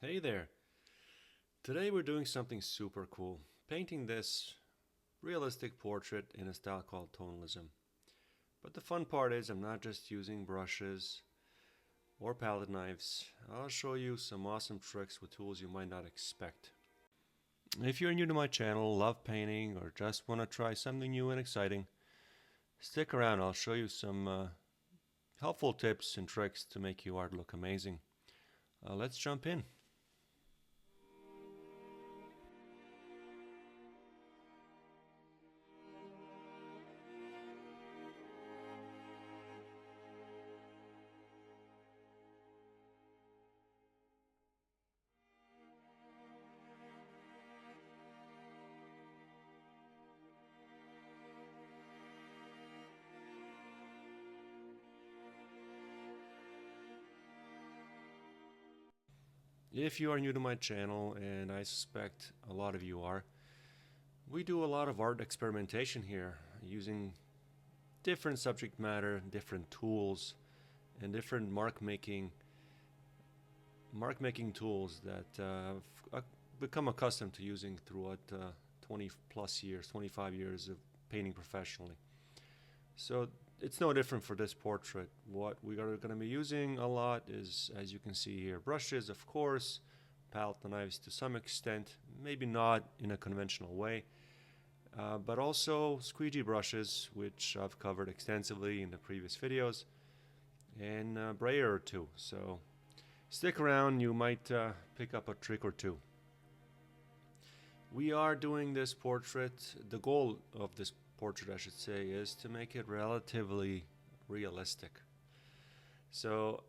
Hey there! Today we're doing something super cool, painting this realistic portrait in a style called tonalism. But the fun part is I'm not just using brushes or palette knives. I'll show you some awesome tricks with tools you might not expect. If you're new to my channel, love painting, or just want to try something new and exciting, stick around. I'll show you some helpful tips and tricks to make your art look amazing. Let's jump in. If you are new to my channel, and I suspect a lot of you are, we do a lot of art experimentation here using different subject matter, different tools, and different mark making tools that I've become accustomed to using throughout 20 plus years, 25 years of painting professionally. So it's no different for this portrait. What we are going to be using a lot is, as you can see here, brushes, of course, palette knives to some extent, maybe not in a conventional way, but also squeegee brushes, which I've covered extensively in the previous videos, and a brayer or two. So stick around, you might pick up a trick or two. We are doing this portrait. The goal of this portrait, I should say, is to make it relatively realistic. So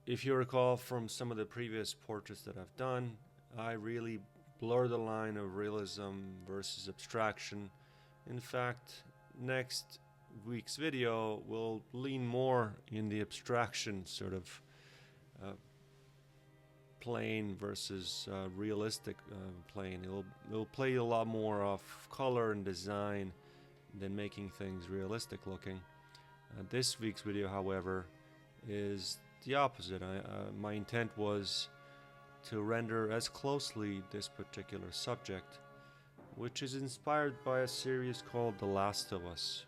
if you recall from some of the previous portraits that I've done, I really blur the line of realism versus abstraction. In fact, next week's video will lean more in the abstraction sort of plane versus realistic plane. It'll play a lot more of color and design than making things realistic looking. This week's video, however, is the opposite. My intent was to render as closely this particular subject, which is inspired by a series called The Last of Us.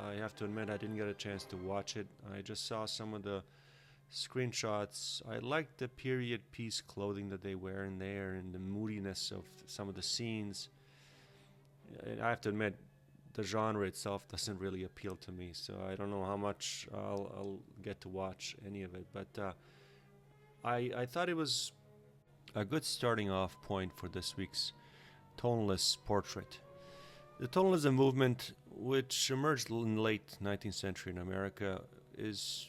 I have to admit I didn't get a chance to watch it. I just saw some of the screenshots. I liked the period piece clothing that they wear in there and the moodiness of some of the scenes. I have to admit the genre itself doesn't really appeal to me, so I don't know how much I'll get to watch any of it, but I thought it was a good starting off point for this week's tonalist portrait. The tonalism movement, which emerged in the late 19th century in America, is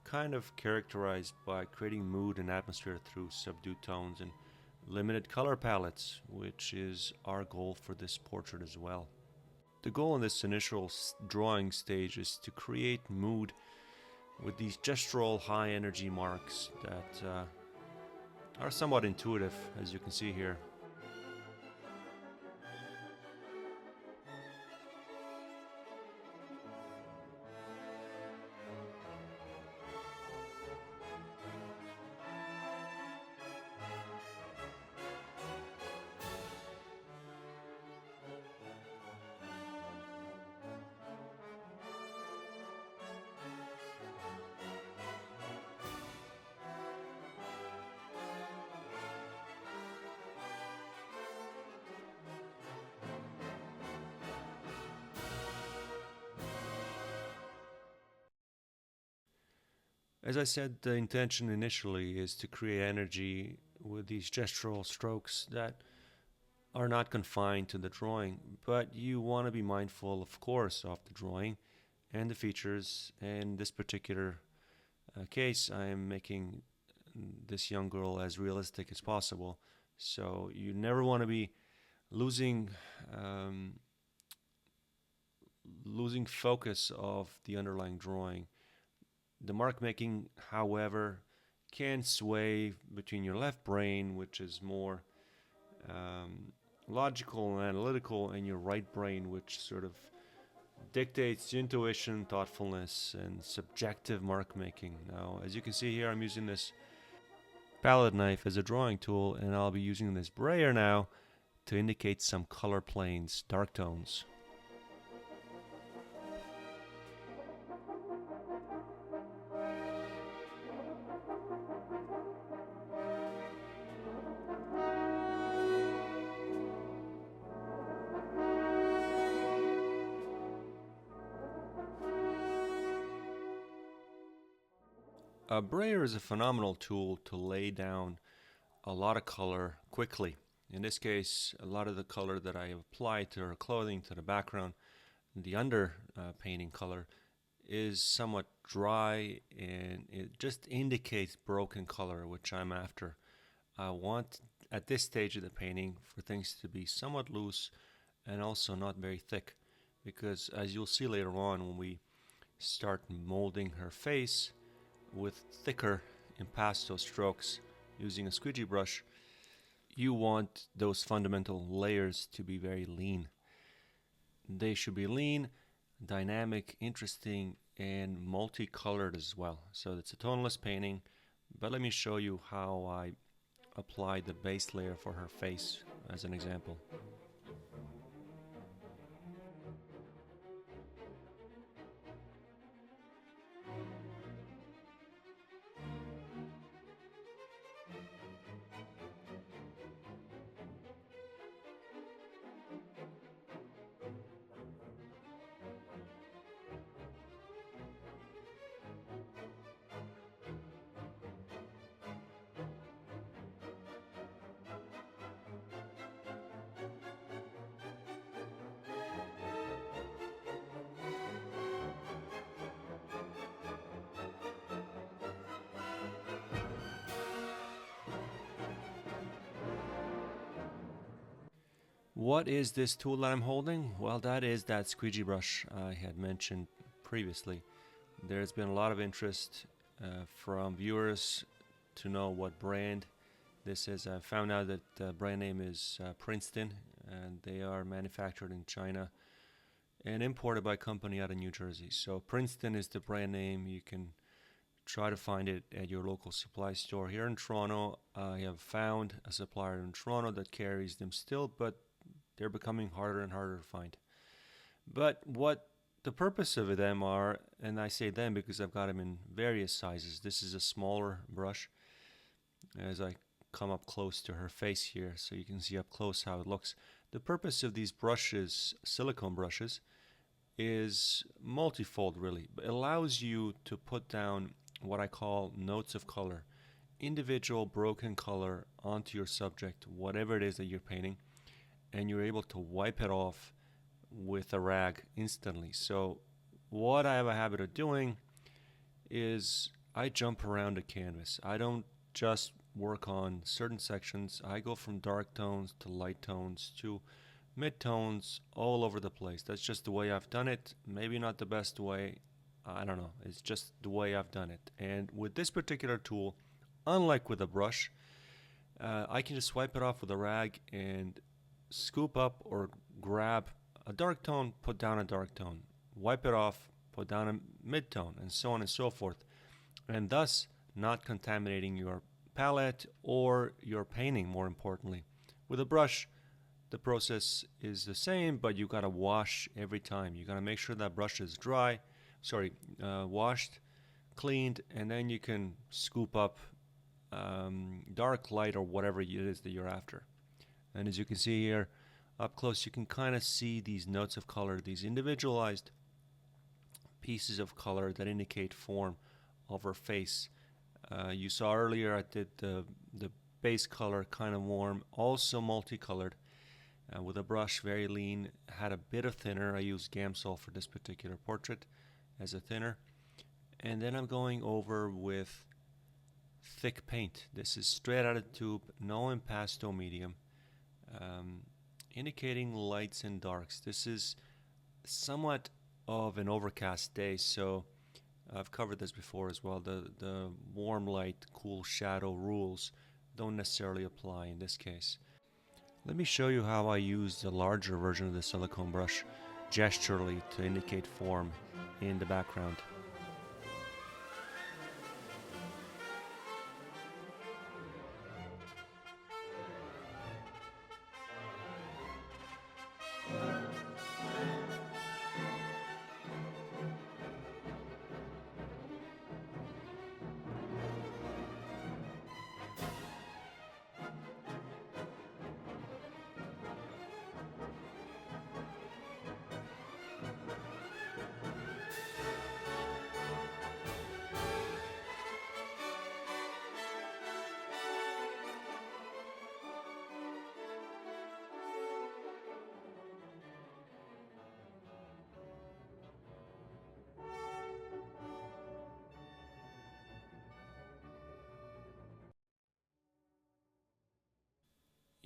kind of characterized by creating mood and atmosphere through subdued tones and limited color palettes, which is our goal for this portrait as well. The goal in this initial drawing stage is to create mood with these gestural high energy marks that are somewhat intuitive, as you can see here. As I said, the intention initially is to create energy with these gestural strokes that are not confined to the drawing, but you want to be mindful, of course, of the drawing and the features. In this particular case, I am making this young girl as realistic as possible, so you never want to be losing losing focus of the underlying drawing. The mark making, however, can sway between your left brain, which is more logical and analytical, and your right brain, which sort of dictates intuition, thoughtfulness, and subjective mark making. Now, as you can see here, I'm using this palette knife as a drawing tool, and I'll be using this brayer now to indicate some color planes, dark tones. A brayer is a phenomenal tool to lay down a lot of color quickly. In this case, a lot of the color that I applied to her clothing, to the background, the underpainting color, is somewhat dry, and it just indicates broken color, which I'm after. I want, at this stage of the painting, for things to be somewhat loose and also not very thick, because as you'll see later on when we start molding her face with thicker impasto strokes using a squeegee brush, you want those fundamental layers to be very lean. They should be lean, dynamic, interesting, and multicolored as well. So it's a tonalist painting, but let me show you how I apply the base layer for her face as an example. What is this tool that I'm holding? Well, that is that squeegee brush I had mentioned previously. There's been a lot of interest from viewers to know what brand this is. I found out that the brand name is Princeton, and they are manufactured in China and imported by a company out of New Jersey. So Princeton is the brand name. You can try to find it at your local supply store. Here in Toronto, I have found a supplier in Toronto that carries them still, but they're becoming harder and harder to find. But what the purpose of them are, and I say them because I've got them in various sizes. This is a smaller brush. As I come up close to her face here, so you can see up close how it looks. The purpose of these brushes, silicone brushes, is multifold really. It allows you to put down what I call notes of color, individual broken color onto your subject, whatever it is that you're painting, and you're able to wipe it off with a rag instantly. So what I have a habit of doing is I jump around a canvas. I don't just work on certain sections. I go from dark tones to light tones to mid-tones all over the place. That's just the way I've done it. Maybe not the best way. I don't know. It's just the way I've done it. And with this particular tool, unlike with a brush, I can just wipe it off with a rag and scoop up or grab a dark tone, put down a dark tone, wipe it off, put down a mid-tone, and so on and so forth, and thus not contaminating your palette or your painting, more importantly. With a brush, the process is the same, but you gotta wash every time. You gotta make sure that brush is washed, cleaned, and then you can scoop up dark, light, or whatever it is that you're after. And as you can see here, up close, you can kind of see these notes of color, these individualized pieces of color that indicate form of her face. You saw earlier I did the base color kind of warm, also multicolored, with a brush, very lean, had a bit of thinner. I used Gamsol for this particular portrait as a thinner. And then I'm going over with thick paint. This is straight out of the tube, no impasto medium. Indicating lights and darks. This is somewhat of an overcast day, so I've covered this before as well. The warm light, cool shadow rules don't necessarily apply in this case. Let me show you how I use the larger version of the silicone brush gesturally to indicate form in the background.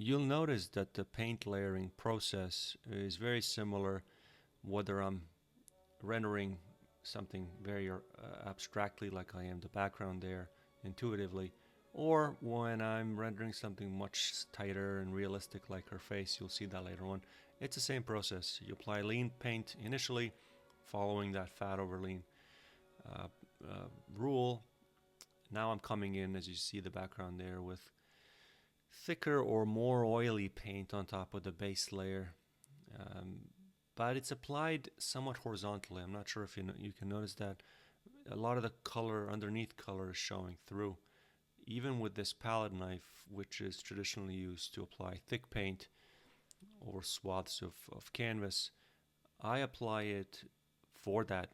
You'll notice that the paint layering process is very similar whether I'm rendering something very abstractly like I am the background there intuitively, or when I'm rendering something much tighter and realistic like her face. You'll see that later on. It's the same process. You apply lean paint initially, following that fat over lean uh, rule. Now I'm coming in, as you see the background there, with thicker or more oily paint on top of the base layer. But it's applied somewhat horizontally. I'm not sure if you can notice that a lot of the color, underneath color, is showing through. Even with this palette knife, which is traditionally used to apply thick paint over swaths of canvas, I apply it for that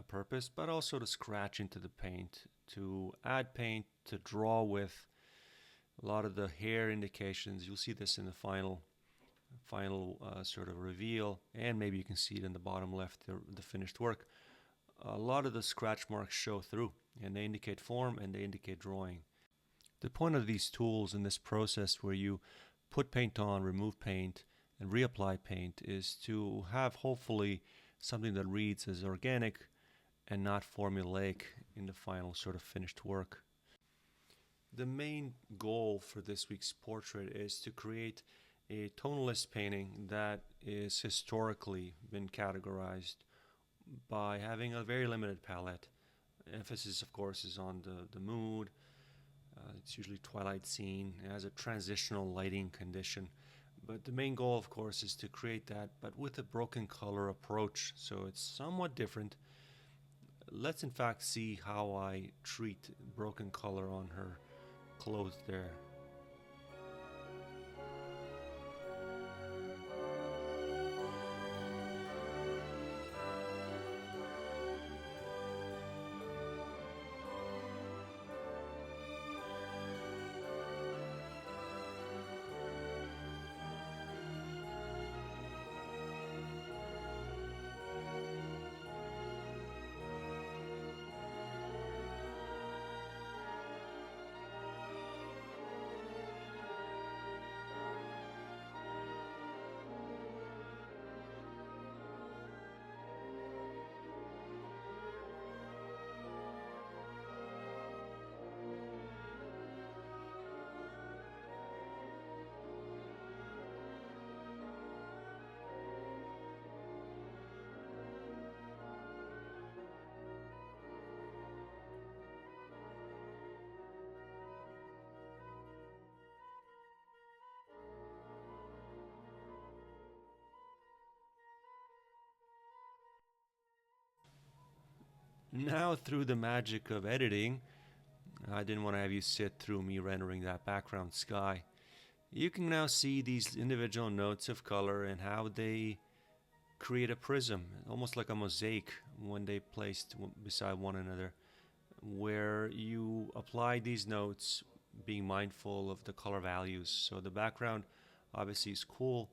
purpose, but also to scratch into the paint, to add paint, to draw with a lot of the hair indications. You'll see this in the final sort of reveal, and maybe you can see it in the bottom left, the finished work. A lot of the scratch marks show through, and they indicate form and they indicate drawing. The point of these tools in this process where you put paint on, remove paint, and reapply paint is to have hopefully something that reads as organic and not formulaic in the final sort of finished work. The main goal for this week's portrait is to create a tonalist painting that is historically been categorized by having a very limited palette. Emphasis, of course, is on the mood. It's usually twilight scene. It has a transitional lighting condition. But the main goal, of course, is to create that, but with a broken color approach. So it's somewhat different. Let's in fact see how I treat broken color on her clothes there. Now, through the magic of editing, I didn't want to have you sit through me rendering that background sky. You can now see these individual notes of color and how they create a prism, almost like a mosaic when they placed beside one another, where you apply these notes being mindful of the color values. So the background obviously is cool.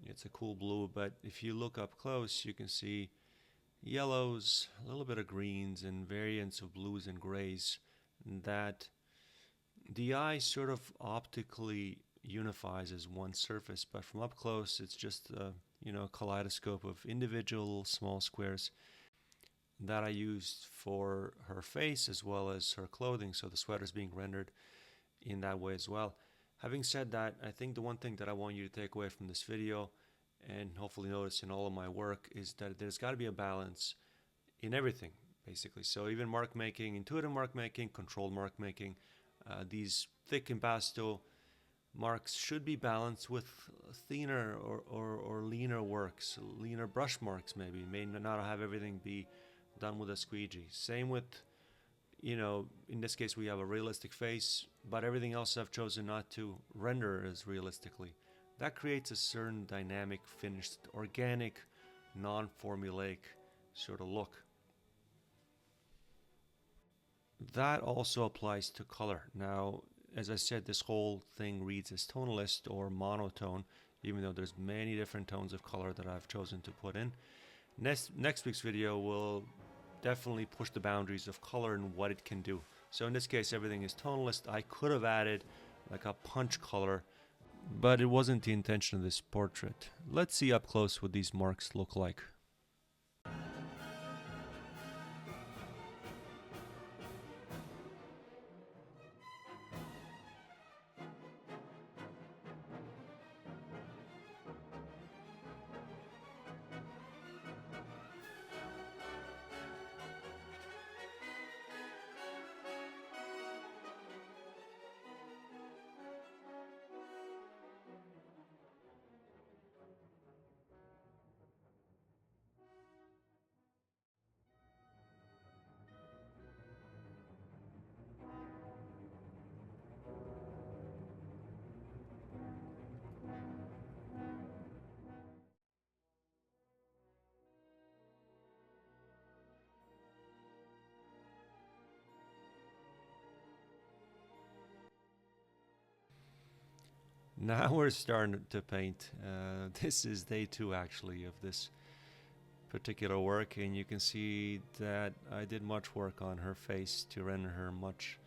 It's a cool blue, but if you look up close, you can see yellows, a little bit of greens, and variants of blues and grays that the eye sort of optically unifies as one surface, but from up close it's just a kaleidoscope of individual small squares that I used for her face as well as her clothing, so the sweater's being rendered in that way as well. Having said that, I think the one thing that I want you to take away from this video and hopefully notice in all of my work is that there's got to be a balance in everything, basically. So even mark making, intuitive mark making, controlled mark making, these thick impasto marks should be balanced with thinner or leaner works, leaner brush marks maybe. May not have everything be done with a squeegee. Same with, in this case we have a realistic face, but everything else I've chosen not to render as realistically. That creates a certain dynamic, finished, organic, non-formulaic sort of look. That also applies to color. Now, as I said, this whole thing reads as tonalist or monotone, even though there's many different tones of color that I've chosen to put in. Next week's video will definitely push the boundaries of color and what it can do. So in this case, everything is tonalist. I could have added like a punch color but it wasn't the intention of this portrait. Let's see up close what these marks look like. Now we're starting to paint. This is day 2 actually of this particular work, and you can see that I did much work on her face to render her much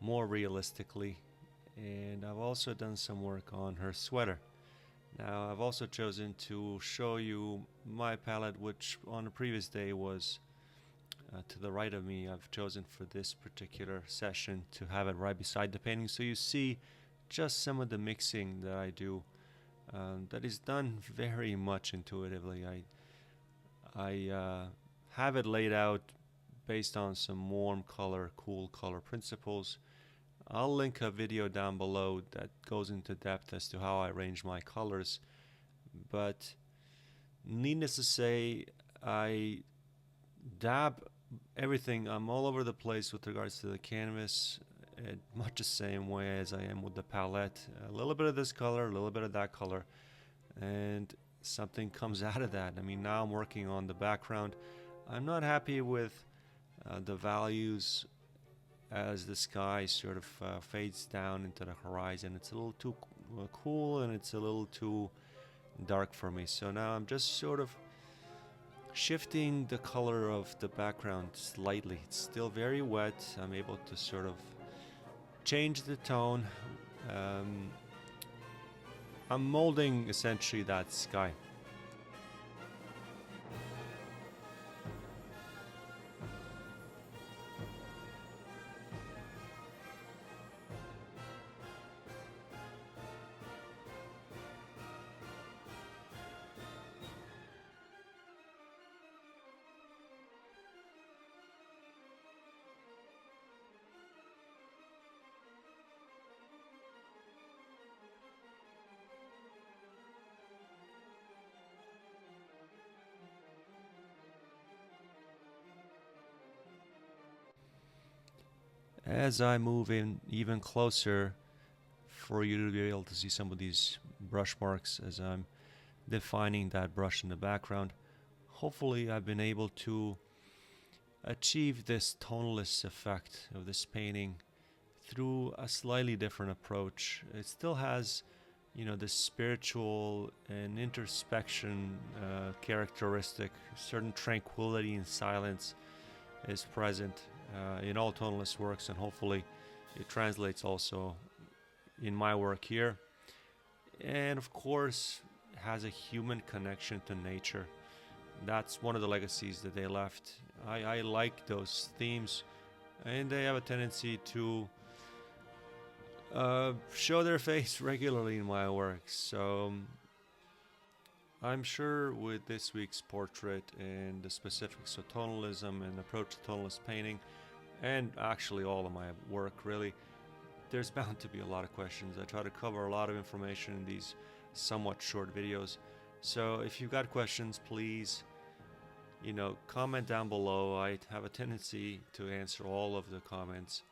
more realistically, and I've also done some work on her sweater. Now I've also chosen to show you my palette, which on the previous day was to the right of me. I've chosen for this particular session to have it right beside the painting, so you see just some of the mixing that I do that is done very much intuitively. I have it laid out based on some warm color, cool color principles. I'll link a video down below that goes into depth as to how I arrange my colors, but needless to say, I dab everything. I'm all over the place with regards to the canvas, much the same way as I am with the palette. A little bit of this color, a little bit of that color, and something comes out of that. I mean, now I'm working on the background. I'm not happy with the values as the sky sort of fades down into the horizon. It's a little too cool, and it's a little too dark for me. So now I'm just sort of shifting the color of the background slightly. It's still very wet. I'm able to sort of change the tone. I'm molding essentially that sky. As I move in even closer for you to be able to see some of these brush marks as I'm defining that brush in the background, hopefully I've been able to achieve this tonalist effect of this painting through a slightly different approach. It still has, you know, this spiritual and introspection characteristic. Certain tranquility and silence is present in all tonalist works, and hopefully it translates also in my work here. And of course, has a human connection to nature. That's one of the legacies that they left. I like those themes, and they have a tendency to show their face regularly in my work. So I'm sure with this week's portrait and the specifics of tonalism and approach to tonalist painting, and actually all of my work really, there's bound to be a lot of questions. I try to cover a lot of information in these somewhat short videos. So if you've got questions, please, you know, comment down below. I have a tendency to answer all of the comments.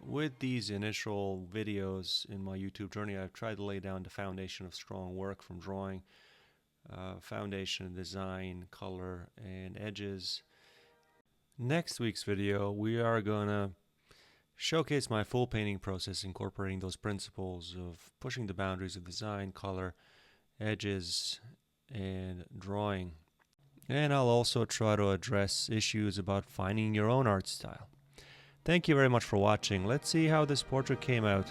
With these initial videos in my YouTube journey, I've tried to lay down the foundation of strong work from drawing, foundation, design, color, and edges. Next week's video, we are gonna showcase my full painting process, incorporating those principles of pushing the boundaries of design, color, edges, and drawing. And I'll also try to address issues about finding your own art style. Thank you very much for watching. Let's see how this portrait came out.